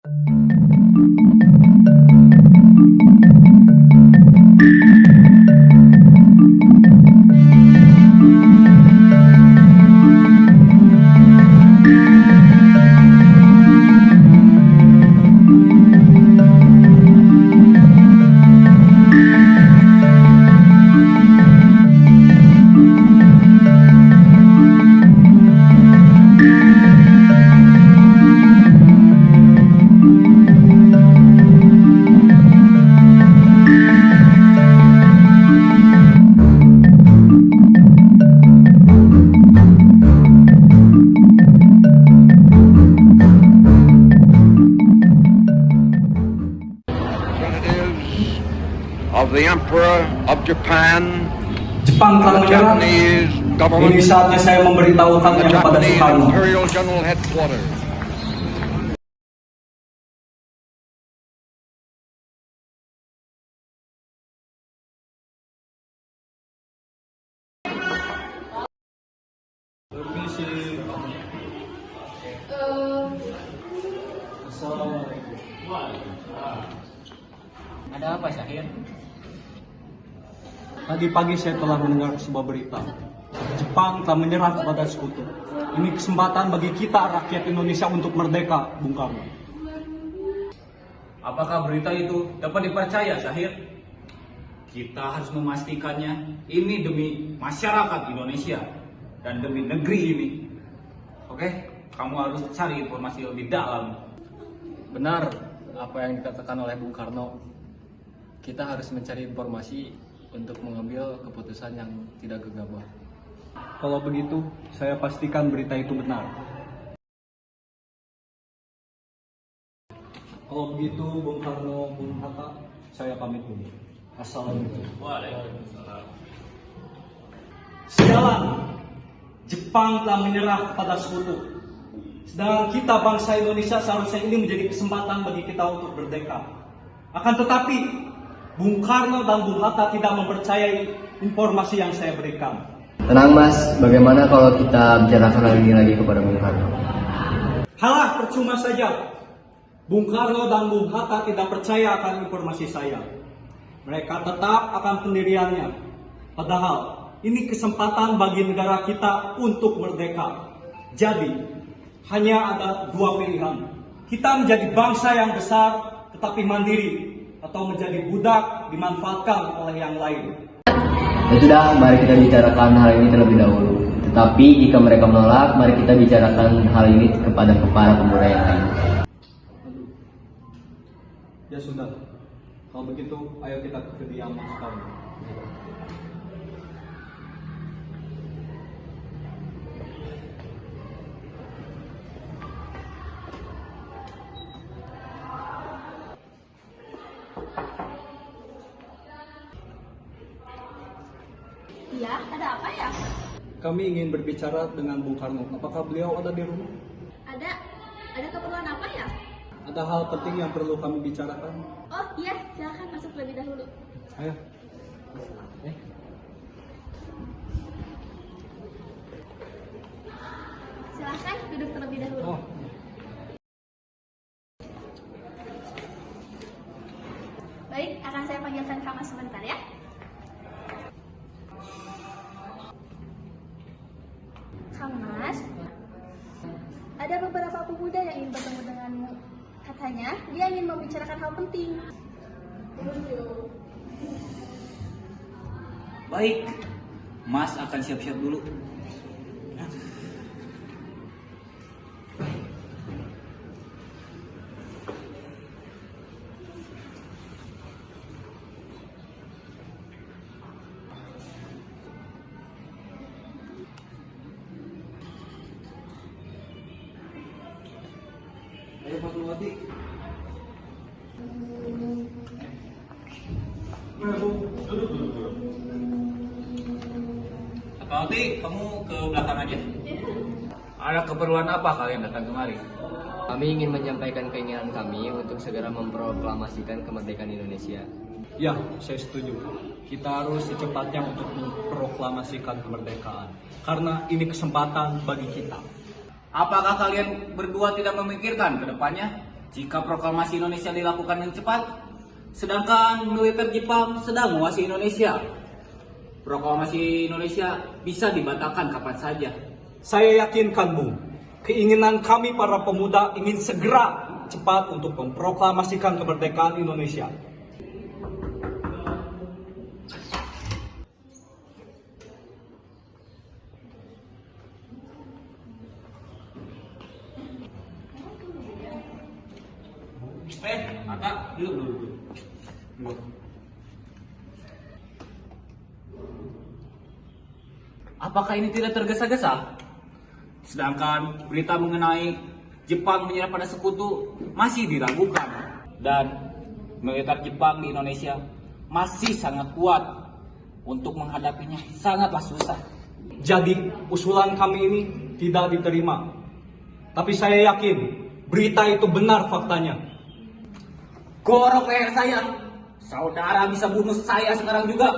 Of the Emperor of Japan, Jepang telah the menyerang. Japanese government, Ini saatnya saya the memberitahukannya kepada Japanese Soekarno. Imperial General Headquarters. Permisi. Ada apa, Syahir? Tadi pagi saya telah mendengar sebuah berita. Jepang telah menyerah kepada sekutu. Ini kesempatan bagi kita rakyat Indonesia untuk merdeka, Bung Karno. Apakah berita itu dapat dipercaya, Syahir? Kita harus memastikannya ini demi masyarakat Indonesia dan demi negeri ini. Oke, kamu harus cari informasi lebih dalam. Benar apa yang dikatakan oleh Bung Karno. Kita harus mencari informasi untuk mengambil keputusan yang tidak gegabah. Kalau begitu, saya pastikan berita itu benar. Kalau begitu, Bung Karno, Bung Hatta, saya pamit dulu. Assalamualaikum. Waalaikumsalam. Sialan, Jepang telah menyerah kepada sekutu. Sedangkan kita bangsa Indonesia seharusnya ini menjadi kesempatan bagi kita untuk merdeka. Akan tetapi, Bung Karno dan Bung Hatta tidak mempercayai informasi yang saya berikan. Tenang Mas, bagaimana kalau kita bicarakan hal ini lagi kepada Bung Karno? Halah, percuma saja. Bung Karno dan Bung Hatta tidak percaya akan informasi saya. Mereka tetap akan pendiriannya. Padahal ini kesempatan bagi negara kita untuk merdeka. Jadi, hanya ada dua pilihan. Kita menjadi bangsa yang besar tetapi mandiri, atau menjadi budak dimanfaatkan oleh yang lain. Ya sudah, mari kita bicarakan hal ini terlebih dahulu. Tetapi jika mereka menolak, mari kita bicarakan hal ini kepada para pemuda yang lain. Ya sudah, kalau begitu ayo kita ke kediaman sekarang. Ya, ada apa ya? Kami ingin berbicara dengan Bung Karno. Apakah beliau ada di rumah? Ada keperluan apa ya? Ada hal penting yang perlu kami bicarakan. Oh iya, silakan masuk terlebih dahulu. Ayo. Silakan duduk terlebih dahulu. Oh. Baik, akan saya panggilkan Kamas sebentar ya. Kamas, ada beberapa pemuda yang ingin bertemu denganmu. Katanya, dia ingin membicarakan hal penting. Baik, Mas akan siap-siap dulu. Ayo Fatmawati. Fatmawati, kamu ke belakang aja. Ada keperluan apa kalian datang kemari? Kami ingin menyampaikan keinginan kami untuk segera memproklamasikan kemerdekaan Indonesia. Ya, saya setuju. Kita harus secepatnya untuk memproklamasikan kemerdekaan. Karena ini kesempatan bagi kita. Apakah kalian berdua tidak memikirkan ke depannya? jika proklamasi Indonesia dilakukan dengan cepat, sedangkan militer Jepang sedang menguasai Indonesia. Proklamasi Indonesia bisa dibatalkan kapan saja. Saya yakinkan Bung, keinginan kami para pemuda ingin segera cepat untuk memproklamasikan kemerdekaan Indonesia. Maka dulu. Apakah ini tidak tergesa-gesa? Sedangkan berita mengenai Jepang menyerah pada sekutu masih diragukan. Dan militer Jepang di Indonesia masih sangat kuat. Untuk menghadapinya sangatlah susah. Jadi usulan kami ini tidak diterima. Tapi saya yakin berita itu benar faktanya. Gorok leher saya. Saudara bisa bunuh saya sekarang juga.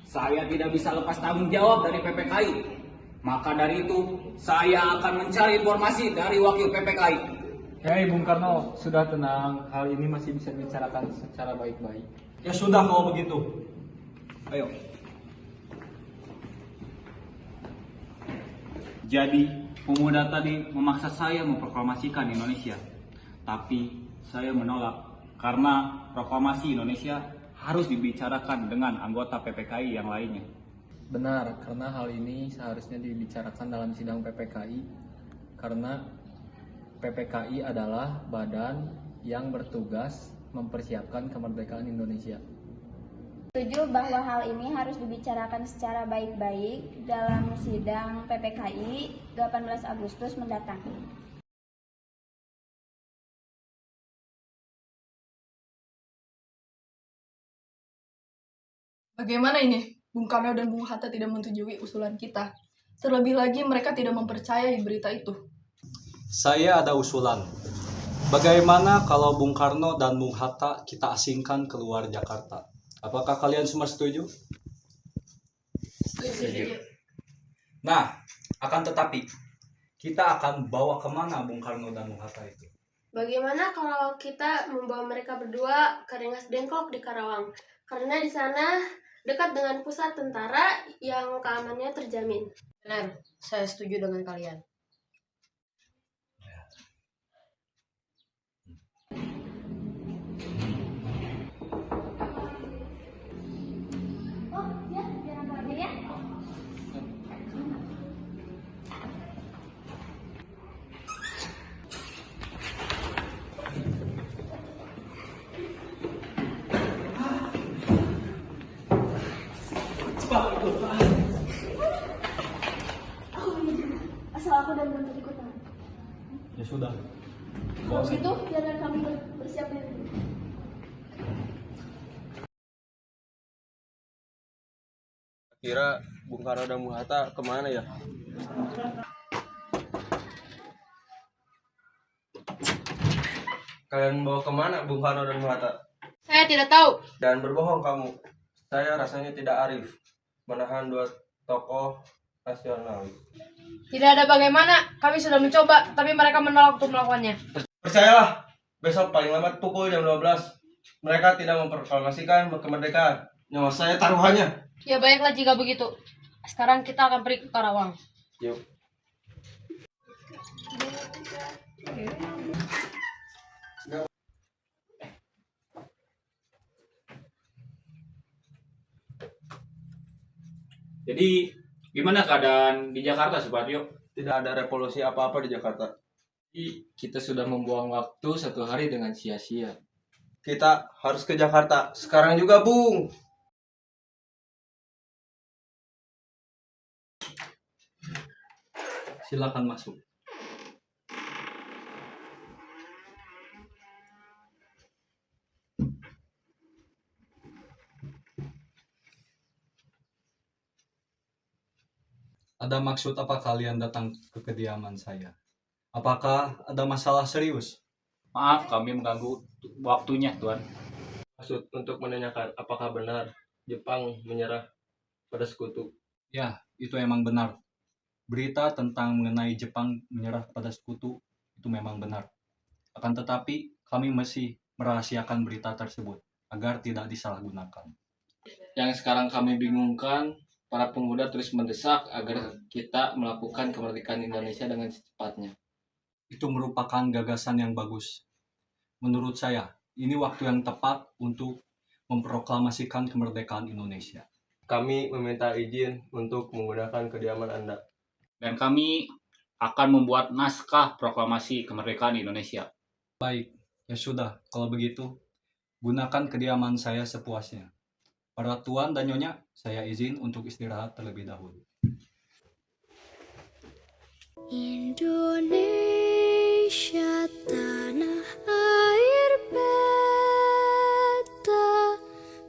Saya tidak bisa lepas tanggung jawab dari PPKI. Maka dari itu, saya akan mencari informasi dari wakil PPKI. Hei Bung Karno, sudah tenang. Hal ini masih bisa dibicarakan secara baik-baik. Ya sudah kalau begitu. Ayo. Jadi, pemuda tadi memaksa saya memproklamasikan Indonesia. Tapi, saya menolak. Karena proklamasi Indonesia harus dibicarakan dengan anggota PPKI yang lainnya. Benar, karena hal ini seharusnya dibicarakan dalam sidang PPKI. Karena PPKI adalah badan yang bertugas mempersiapkan kemerdekaan Indonesia. Setuju bahwa hal ini harus dibicarakan secara baik-baik dalam sidang PPKI 18 Agustus mendatang. Bagaimana ini? Bung Karno dan Bung Hatta tidak menyetujui usulan kita. Terlebih lagi mereka tidak mempercayai berita itu. Saya ada usulan. Bagaimana kalau Bung Karno dan Bung Hatta kita asingkan keluar Jakarta? Apakah kalian semua setuju? Setuju. Nah, akan tetapi kita akan bawa kemana Bung Karno dan Bung Hatta itu? Bagaimana kalau kita membawa mereka berdua ke Rengas Dengklok di Karawang? Karena di sana dekat dengan pusat tentara yang keamanannya terjamin. Benar, saya setuju dengan kalian. Oh, ya, biar aku ambil ya. Aku punya juga. Asal aku dan bentuk ikutan. Ya sudah. Kalau begitu, biarkan kami bersiap diri. Kira Bung Karno dan Bung Hatta kemana ya? Kalian bawa kemana Bung Karno dan Bung Hatta? Saya tidak tahu. Dan berbohong kamu. Saya rasanya tidak arif menahan dua tokoh nasionalis. Tidak ada bagaimana, kami sudah mencoba, tapi mereka menolak untuk melakukannya. Percayalah, besok paling lambat pukul jam 12. Mereka tidak memproklamasikan kemerdekaan. Nyawa saya taruhannya. Ya baiklah jika begitu. Sekarang kita akan pergi ke Karawang. Yuk. Jadi, gimana keadaan di Jakarta, Suparyo? Tidak ada revolusi apa-apa di Jakarta. Kita sudah membuang waktu 1 hari dengan sia-sia. Kita harus ke Jakarta. Sekarang juga, Bung. Silakan masuk. Ada maksud apa kalian datang ke kediaman saya? Apakah ada masalah serius? Maaf, kami mengganggu waktunya, Tuan. Maksud untuk menanyakan apakah benar Jepang menyerah pada sekutu. Ya, itu emang benar. Berita tentang mengenai Jepang menyerah pada sekutu itu memang benar. Akan tetapi, kami masih merahasiakan berita tersebut agar tidak disalahgunakan. Yang sekarang kami bingungkan, para pemuda terus mendesak agar kita melakukan kemerdekaan Indonesia dengan secepatnya. Itu merupakan gagasan yang bagus. Menurut saya, ini waktu yang tepat untuk memproklamasikan kemerdekaan Indonesia. Kami meminta izin untuk menggunakan kediaman Anda. Dan kami akan membuat naskah proklamasi kemerdekaan Indonesia. Baik, ya sudah, kalau begitu, gunakan kediaman saya sepuasnya. Para tuan dan nyonya, saya izin untuk istirahat terlebih dahulu. Indonesia tanah air beta,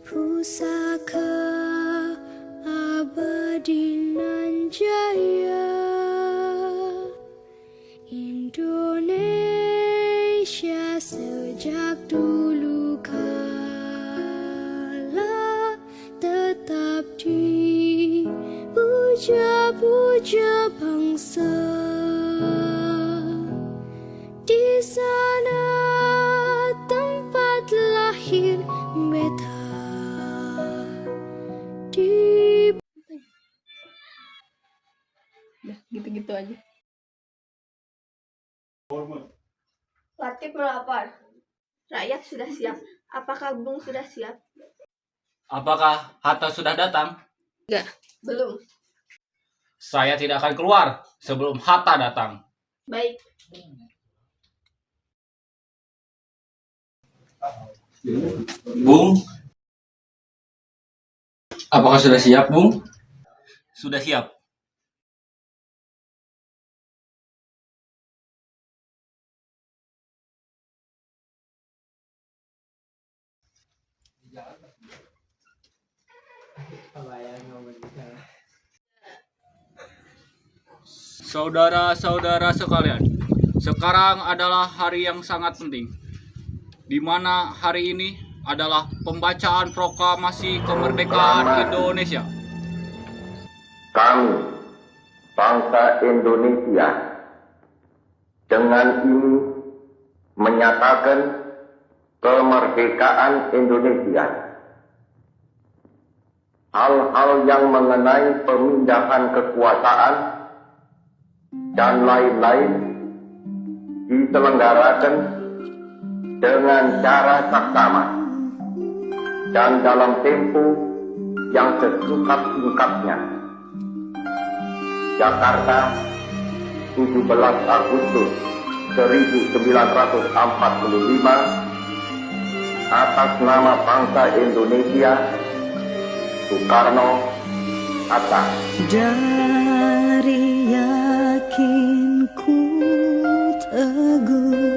pusaka abadi nan jaya. Indonesia sejak dulu kala tetap dipuja-puja bangsa. Di sana tempat lahir beta. Udah gitu-gitu aja. Latif melapar. Rakyat sudah siap. Apakah Bung sudah siap? Apakah Hatta sudah datang? Belum. Saya tidak akan keluar sebelum Hatta datang. Baik. Bung, apakah sudah siap, Bung? Sudah siap. Saudara-saudara sekalian, sekarang adalah hari yang sangat penting, di mana hari ini adalah pembacaan proklamasi kemerdekaan Indonesia. Kami, bangsa Indonesia, dengan ini menyatakan kemerdekaan Indonesia. Hal-hal yang mengenai pemindahan kekuasaan dan lain-lain diselenggarakan dengan cara saksama dan dalam tempo yang sesingkat-singkatnya. Jakarta, 17 Agustus 1945, atas nama bangsa Indonesia, Soekarno, Hatta. Dari yakinku teguh